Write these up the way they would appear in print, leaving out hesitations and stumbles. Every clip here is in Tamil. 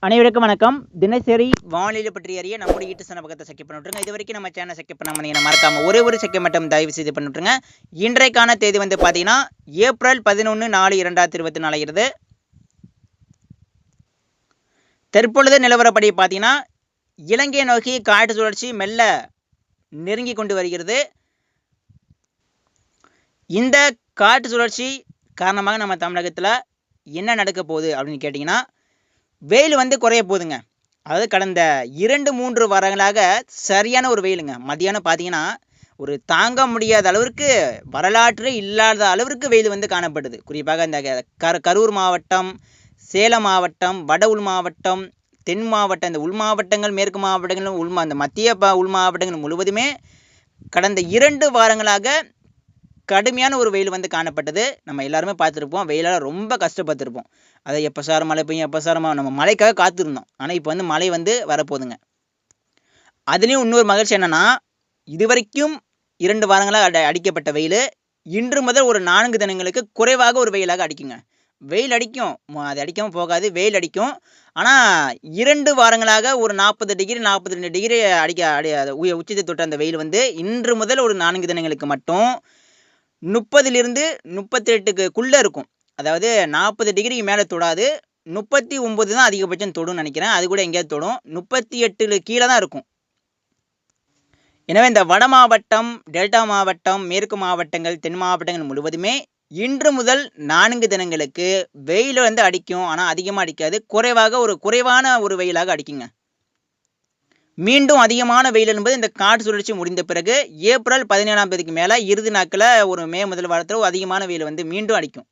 அனைவருக்கும் வணக்கம். தினசரி வானிலை பற்றி அறிய நம்முடைய யூடியூப் சேனல் பக்கத்தை செக் பண்ணிவிட்டுருங்க. இது வரைக்கும் நம்ம சேனல் செக் பண்ணாமல் நீங்கள் மறக்காமல் ஒரு செக்கை மட்டும் தயவு செய்து பண்ணிவிட்டுருங்க. இன்றைக்கான தேதி வந்து பார்த்தீங்கன்னா ஏப்ரல் 11/4/2024 ஆகிறது. தற்பொழுது நிலவரப்படி பார்த்தீங்கன்னா இலங்கை நோக்கி காற்று சுழற்சி மெல்ல நெருங்கி கொண்டு வருகிறது. இந்த காற்று சுழற்சி காரணமாக நம்ம தமிழகத்தில் என்ன நடக்க போகுது அப்படின்னு கேட்டிங்கன்னா, வெயில் வந்து குறைய போகுதுங்க. அதாவது கடந்த 2-3 வாரங்களாக சரியான ஒரு வெயிலுங்க. மதியானம் பார்த்தீங்கன்னா ஒரு தாங்க முடியாத அளவிற்கு வரலாற்று இல்லாத அளவிற்கு வெயில் வந்து காணப்படுது. குறிப்பாக இந்த கரூர் மாவட்டம், சேலம் மாவட்டம், வட உள் மாவட்டம், தென் மாவட்டம், இந்த உள் மாவட்டங்கள், மேற்கு மாவட்டங்கள், அந்த மத்திய உள் மாவட்டங்கள் முழுவதுமே கடந்த 2 வாரங்களாக கடுமையான ஒரு வெயில் வந்து காணப்பட்டது. நம்ம எல்லாருமே பார்த்துருப்போம். வெயிலால் ரொம்ப கஷ்டப்பட்டுருப்போம். அதை எப்போ சார் மழை பெய்யும், எப்போ சார் நம்ம மழைக்காக காத்திருந்தோம். ஆனால் இப்போ வந்து மழை வந்து வரப்போகுதுங்க. அதுலேயும் இன்னொரு மகிழ்ச்சி என்னென்னா, இதுவரைக்கும் 2 வாரங்களாக அடிக்கப்பட்ட வெயில் இன்று முதல் ஒரு 4 தினங்களுக்கு குறைவாக ஒரு வெயிலாக அடிக்குங்க. வெயில் அடிக்கும், அது அடிக்காமல் போகாது, வெயில் அடிக்கும். ஆனால் 2 வாரங்களாக ஒரு 40 டிகிரி 42 டிகிரி உச்சத்தை தொட்ட அந்த வெயில் வந்து இன்று முதல் ஒரு 4 தினங்களுக்கு மட்டும் 30லிருந்து 38க்குள்ளே இருக்கும். அதாவது 40 டிகிரிக்கு மேலே தொடாது. 39 தான் அதிகபட்சம் தொடும்னு நினைக்கிறேன். அது கூட எங்கேயாவது தொடும். 38 கீழே தான் இருக்கும். எனவே இந்த வட மாவட்டம், டெல்டா மாவட்டம், மேற்கு மாவட்டங்கள், தென் மாவட்டங்கள் முழுவதுமே இன்று முதல் 4 தினங்களுக்கு வெயில் வந்து அடிக்கும். ஆனால் அதிகமாக அடிக்காது. குறைவான ஒரு வெயிலாக அடிக்குங்க. மீண்டும் அதிகமான வெயில் என்பது இந்த காற்று சுழற்சி முடிந்த பிறகு ஏப்ரல் 17ஆம் தேதிக்கு மேலே இறுதி நாட்களில் ஒரு மே முதல் வாரத்தில் அதிகமான வெயில் வந்து மீண்டும் அடிக்கும்.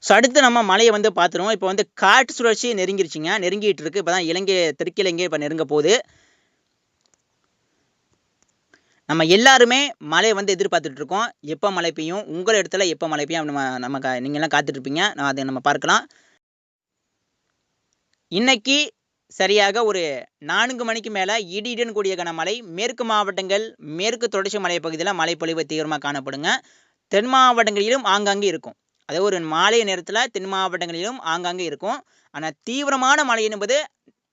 ஸோ அடுத்து நம்ம மழையை வந்து பார்த்துருவோம். இப்போ வந்து காற்று சுழற்சி நெருங்கிருச்சுங்க, நெருங்கிட்டு இருக்கு. இப்போ தான் தெற்கிலங்கை இப்போ நெருங்க போகுது. நம்ம எல்லாருமே மழையை வந்து எதிர்பார்த்துட்டு இருக்கோம். எப்போ மழை பெய்யும், உங்கள் இடத்துல எப்போ மழை பெய்யும் நம்ம நீங்கள்லாம் காத்துட்ருப்பீங்க. அதை நம்ம பார்க்கலாம். இன்னைக்கு சரியாக ஒரு 4 மணிக்கு மேலே இடியுடன் கூடிய கனமழை மேற்கு மாவட்டங்கள், மேற்கு தொடர்ச்சி மலை பகுதியில் மழைப்பொழிவு தீவிரமாக காணப்படுங்க. தென் மாவட்டங்களிலும் ஆங்காங்கே இருக்கும். அதாவது ஒரு மாலை நேரத்தில் தென் மாவட்டங்களிலும் ஆங்காங்கே இருக்கும். ஆனால் தீவிரமான மழை என்பது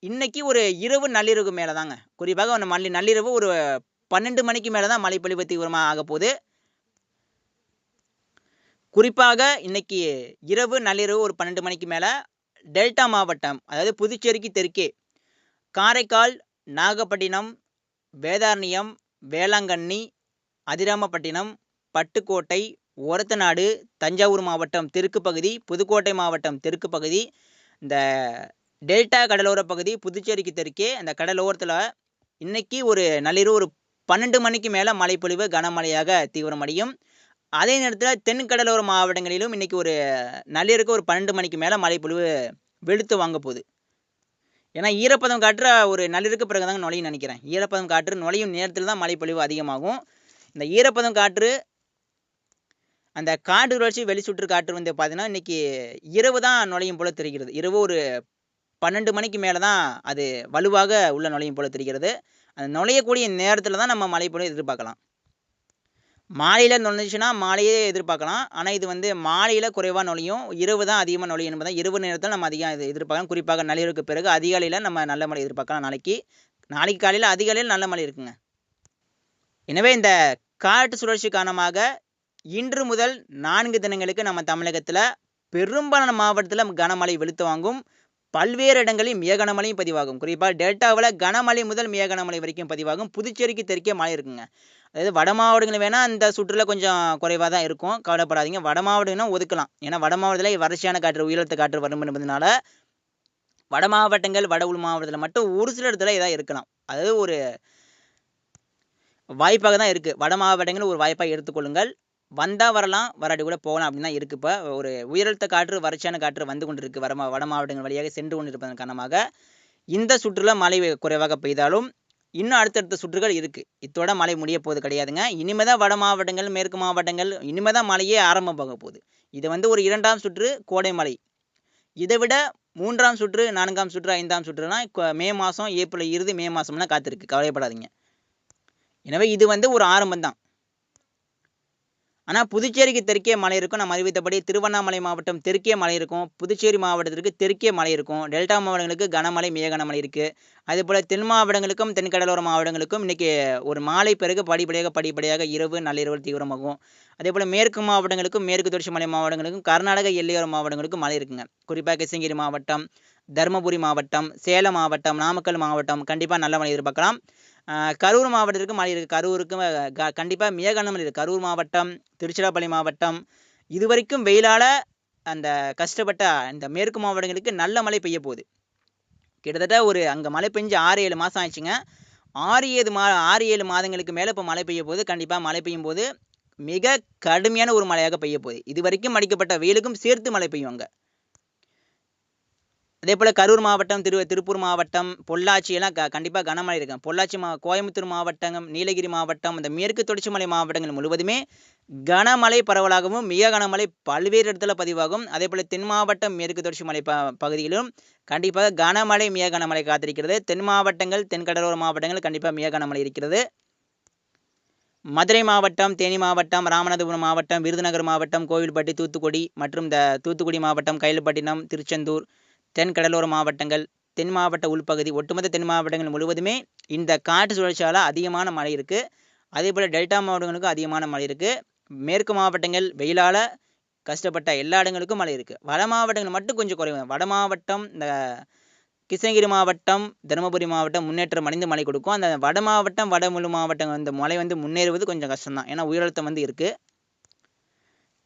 இன்னைக்கு ஒரு இரவு நள்ளிரவு மேலே தாங்க. குறிப்பாக நள்ளிரவு ஒரு 12 மணிக்கு மேலே தான் மழைப்பொழிவு தீவிரமாக ஆக போகுது. குறிப்பாக இன்னைக்கு இரவு நள்ளிரவு ஒரு 12 மணிக்கு மேலே டெல்டா மாவட்டம், அதாவது புதுச்சேரிக்கு தெற்கே காரைக்கால், நாகப்பட்டினம், வேதாரண்யம், வேளாங்கண்ணி, அதிராமப்பட்டினம், பட்டுக்கோட்டை, ஒரத்தநாடு, தஞ்சாவூர் மாவட்டம் தெற்கு பகுதி, புதுக்கோட்டை மாவட்டம் தெற்கு பகுதி, இந்த டெல்டா கடலோர பகுதி புதுச்சேரிக்கு தெற்கே அந்த கடலோரத்தில் இன்னைக்கு ஒரு நள்ளிரவு ஒரு 12 மணிக்கு மேலே மழைப்பொழிவு கனமழையாக தீவிரமடையும். அதே நேரத்தில் தென் கடலோர மாவட்டங்களிலும் இன்னைக்கு ஒரு நள்ளிரவுக்கு ஒரு 12 மணிக்கு மேலே மழைப்பொழிவு வெளுத்து வாங்க போகுது. ஏன்னா ஈரப்பதம் காற்று ஒரு நள்ளிரவுக்கு பிறகு தாங்க நுழையும் நினைக்கிறேன். ஈரப்பதம் காற்று நுழையும் நேரத்தில் தான் மழைப்பொழிவு அதிகமாகும். இந்த ஈரப்பதம் காற்று, அந்த காற்று சுழற்சி வெளிச்சுற்று காற்று வந்து பார்த்தீங்கன்னா இன்னைக்கு இரவு தான் நுழையும் போல தெரிகிறது. இரவு ஒரு 12 மணிக்கு மேலே தான் அது வலுவாக உள்ள நுழையும் போல தெரிகிறது. அந்த நுழையக்கூடிய நேரத்தில் தான் நம்ம மழைப்பொழிவு எதிர்பார்க்கலாம். மாலையில் நுழைஞ்சுன்னா மாலையே எதிர்பார்க்கலாம். ஆனால் இது வந்து மாலையில் குறைவாக நுழையும், இரவு தான் அதிகமாக நுழையும் என்பதால் இரவு நேரத்தில் நம்ம அதிகம் எதிர்பார்க்கலாம். குறிப்பாக நள்ளிரவுக்கு பிறகு அதிகாலையில் நம்ம நல்ல மழை எதிர்பார்க்கலாம். நாளைக்கு காலையில் அதிகாலையில் நல்ல மழை இருக்குங்க. எனவே இந்த காற்று சுழற்சி காரணமாக இன்று முதல் 4 தினங்களுக்கு நம்ம தமிழகத்தில் பெரும்பாலான மாவட்டத்தில் கனமழை வெளுத்து வாங்கும். பல்வேறு இடங்களில் மிக கனமழையும் பதிவாகும். குறிப்பாக டெல்டாவில் கனமழை முதல் மிக கனமழை வரைக்கும் பதிவாகும். புதுச்சேரிக்கு தெற்கே மழை இருக்குங்க. அதாவது வட மாவட்டங்கள் வேணால் அந்த சுற்றுலா கொஞ்சம் குறைவாக தான் இருக்கும், கவலைப்படாதீங்க. வட மாவட்டம்னா ஒதுக்கலாம். ஏன்னா வட மாவட்டத்தில் வறட்சியான காற்று, உயரழுத்த காற்று வரும் என்பதனால வட மாவட்டங்கள், வட உள் மாவட்டத்தில் மட்டும் ஒரு சில இடத்துல இதாக இருக்கலாம். அதாவது ஒரு வாய்ப்பாக தான் இருக்குது. வட மாவட்டங்கள் ஒரு வாய்ப்பாக எடுத்துக்கொள்ளுங்கள். வந்தால் வரலாம், வராட்டி கூட போகலாம் அப்படின்னு தான் இருக்குது. இப்போ ஒரு உயரழுத்த காற்று, வறட்சியான காற்று வந்து கொண்டு இருக்குது. வட மாவட்டங்கள் வழியாக சென்று கொண்டு இருப்பதன் காரணமாக இந்த சுற்றுலா மழை குறைவாக பெய்தாலும் இன்னும் அடுத்தடுத்த சுற்றுகள் இருக்குது. இத்தோட மழை முடிய போகுது கிடையாதுங்க. இனிமேல் தான் வட மாவட்டங்கள், மேற்கு மாவட்டங்கள் இனிமேல் தான் மழையே ஆரம்பமாக போகுது. இது வந்து ஒரு 2ஆம் சுற்று கோடை மழை. இதை விட 3ஆம் சுற்று, 4ஆம் சுற்று, 5ஆம் சுற்றுலாம் மே மாதம், ஏப்ரல் இறுதி மே மாதம்லாம் காத்திருக்கு. கவலைப்படாதீங்க. எனவே இது வந்து ஒரு ஆரம்பம் தான். ஆனால் புதுச்சேரிக்கு தெற்கே மழை இருக்கும். நம்ம அறிவித்தபடி திருவண்ணாமலை மாவட்டம் தெற்கே மழை இருக்கும். புதுச்சேரி மாவட்டத்திற்கு தெற்கே மழை இருக்கும். டெல்டா மாவட்டங்களுக்கு கனமழை, மிக கனமழை இருக்குது. அதேபோல் தென் மாவட்டங்களுக்கும் தென்கடலோர மாவட்டங்களுக்கும் இன்றைக்கி ஒரு மாலை பிறகு படிப்படியாக இரவு நள்ளிரவு தீவிரமாகும். அதேபோல் மேற்கு மாவட்டங்களுக்கும் மேற்கு தொடர்ச்சி மலை மாவட்டங்களுக்கும் கர்நாடக எல்லையோர மாவட்டங்களுக்கும் மழை இருக்குங்க. குறிப்பாக கிருஷ்ணகிரி மாவட்டம், தருமபுரி மாவட்டம், சேலம் மாவட்டம், நாமக்கல் மாவட்டம் கண்டிப்பாக நல்ல மழை எதிர்பார்க்கலாம். கரூர் மாவட்டத்திற்கு மழை இருக்குது. கரூருக்கு கண்டிப்பாக மிக கனமழை இருக்குது. கரூர் மாவட்டம், திருச்சிராப்பள்ளி மாவட்டம் இதுவரைக்கும் வெயிலால் அந்த கஷ்டப்பட்ட இந்த மேற்கு மாவட்டங்களுக்கு நல்ல மழை பெய்ய போகுது. கிட்டத்தட்ட ஒரு அங்கே மழை பெஞ்சு 6-7 மாதம் ஆயிடுச்சுங்க. 6-7 மாதங்களுக்கு மேலே இப்போ மழை பெய்ய போகுது. கண்டிப்பாக மழை பெய்யும் போது மிக கடுமையான ஒரு மழையாக பெய்ய போகுது. இது வரைக்கும் அடிக்கப்பட்ட வெயிலுக்கும் சேர்த்து மழை பெய்யும் அங்கே. அதேபோல் கரூர் மாவட்டம், திருப்பூர் மாவட்டம், பொள்ளாச்சி எல்லாம் கண்டிப்பாக கனமழை இருக்கும். பொள்ளாச்சி கோயம்புத்தூர் மாவட்டம், நீலகிரி மாவட்டம், இந்த மேற்கு தொடர்ச்சி மலை மாவட்டங்கள் முழுவதுமே கனமழை பரவலாகவும் மிக கனமழை பல்வேறு இடத்துல பதிவாகும். அதேபோல் தென் மாவட்டம், மேற்கு தொடர்ச்சி மலை பகுதியிலும் கண்டிப்பாக கனமழை, மிக கனமழை காத்திருக்கிறது. தென் மாவட்டங்கள், தென்கடலோர மாவட்டங்கள் கண்டிப்பாக மிக கனமழை இருக்கிறது. மதுரை மாவட்டம், தேனி மாவட்டம், ராமநாதபுரம் மாவட்டம், விருதுநகர் மாவட்டம், கோவில்பட்டி, தூத்துக்குடி மற்றும் இந்த தூத்துக்குடி மாவட்டம், கயிலப்பட்டினம், திருச்செந்தூர், தென் கடலோர மாவட்டங்கள், தென் மாவட்ட உள்பகுதி, ஒட்டுமொத்த தென் மாவட்டங்கள் முழுவதுமே இந்த காற்று சுழற்சியால் அதிகமான மழை இருக்குது. அதேபோல் டெல்டா மாவட்டங்களுக்கும் அதிகமான மழை இருக்குது. மேற்கு மாவட்டங்கள் வெயிலால் கஷ்டப்பட்ட எல்லா இடங்களுக்கும் மழை இருக்குது. வட மாவட்டங்கள் மட்டும் கொஞ்சம் குறைவு. வட மாவட்டம், இந்த கிருஷ்ணகிரி மாவட்டம், தருமபுரி மாவட்டம் முன்னேற்றம் அடைந்து மழை கொடுக்கும். அந்த வட மாவட்டம், வடமுழு மாவட்டம் இந்த மழை முன்னேறுவது கொஞ்சம் கஷ்டம்தான். ஏன்னா உயரழுத்தம் இருக்குது.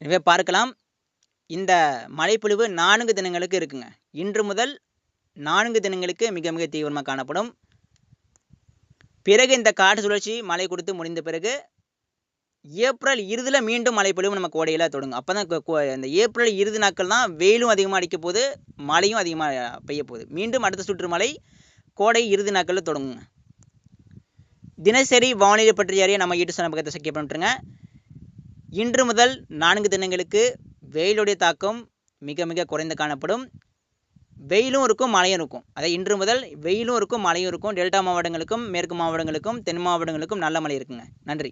எனவே பார்க்கலாம். இந்த மழைப்பொழிவு 4 தினங்களுக்கு இருக்குங்க. இன்று முதல் 4 தினங்களுக்கு மிக மிக தீவிரமாக காணப்படும். பிறகு இந்த காற்று சுழற்சி மழை கொடுத்து முடிந்த பிறகு ஏப்ரல் இறுதியில் மீண்டும் மழைப்பொழிவு நம்ம கோடையில் தொடங்கும். அப்போ தான் இந்த ஏப்ரல் இறுதி நாட்கள் தான் வெயிலும் அதிகமாக அடிக்க போகுது, மழையும் அதிகமாக பெய்ய போகுது. மீண்டும் அடுத்த சுற்று மழை கோடை இறுதி நாட்களில் தொடங்குங்க. தினசரி வானிலை பற்றி அறிய நம்ம யூடியூப் சேனல் பக்கத்தை சப்ஸ்கிரைப் பண்ணிட்டுருங்க. இன்று முதல் 4 தினங்களுக்கு வெயிலுடைய தாக்கம் மிக மிக குறைந்து காணப்படும். வெயிலும் இருக்கும், மழையும் இருக்கும். அதை இன்று முதல் வெயிலும் இருக்கும், மழையும் இருக்கும். டெல்டா மாவட்டங்களுக்கும் மேற்கு மாவட்டங்களுக்கும் தென் மாவட்டங்களுக்கும் நல்ல மழை இருக்குங்க. நன்றி.